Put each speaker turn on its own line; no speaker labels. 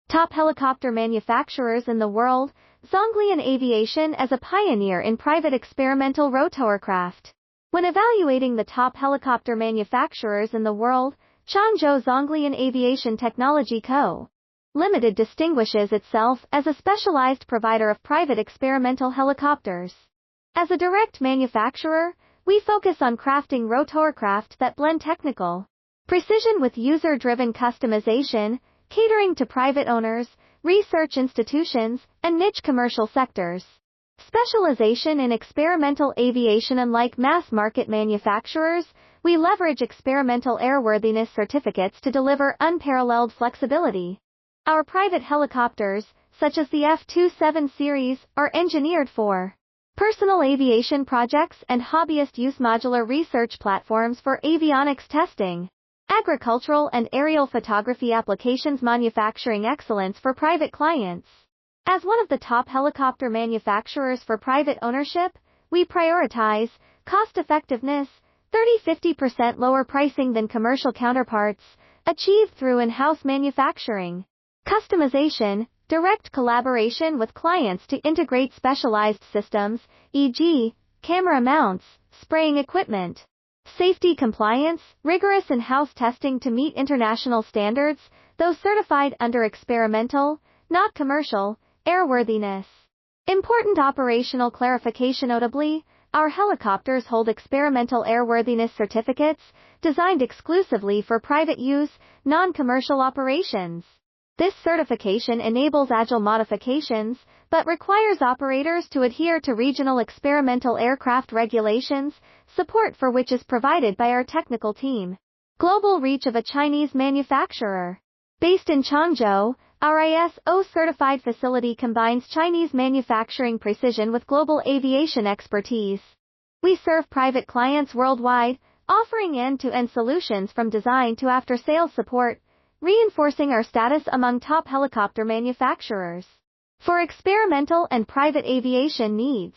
Top helicopter manufacturers in the world, Zhonglian Aviation as a pioneer in private experimental rotorcraft. When evaluating the top helicopter manufacturers in the world, Changzhou Zhonglian Aviation Technology Co. Limited distinguishes itself as a specialized provider of private experimental helicopters. As a direct manufacturer, we focus on crafting rotorcraft that blend technical precision with user-driven customization, catering to private owners, research institutions, and niche commercial sectors. Specialization in experimental aviation. Unlike mass-market manufacturers, we leverage experimental airworthiness certificates to deliver unparalleled flexibility. Our private helicopters, such as the F27 series, are engineered for personal aviation projects and hobbyist use. Modular research platforms for avionics testing, agricultural and aerial photography applications. Manufacturing excellence for private clients. As one of the top helicopter manufacturers for private ownership, we prioritize cost-effectiveness, 30–50% lower pricing than commercial counterparts, achieved through in-house manufacturing, customization, direct collaboration with clients to integrate specialized systems, e.g., camera mounts, spraying equipment, safety compliance, rigorous in-house testing to meet international standards, though certified under experimental, not commercial, airworthiness. Important operational clarification. Notably, our helicopters hold experimental airworthiness certificates, designed exclusively for private use, non-commercial operations. This certification enables agile modifications, but requires operators to adhere to regional experimental aircraft regulations, support for which is provided by our technical team. Global reach of a Chinese manufacturer. Based in Changzhou, our ISO-certified facility combines Chinese manufacturing precision with global aviation expertise. We serve private clients worldwide, offering end-to-end solutions from design to after-sales support, reinforcing our status among top helicopter manufacturers for experimental and private aviation needs.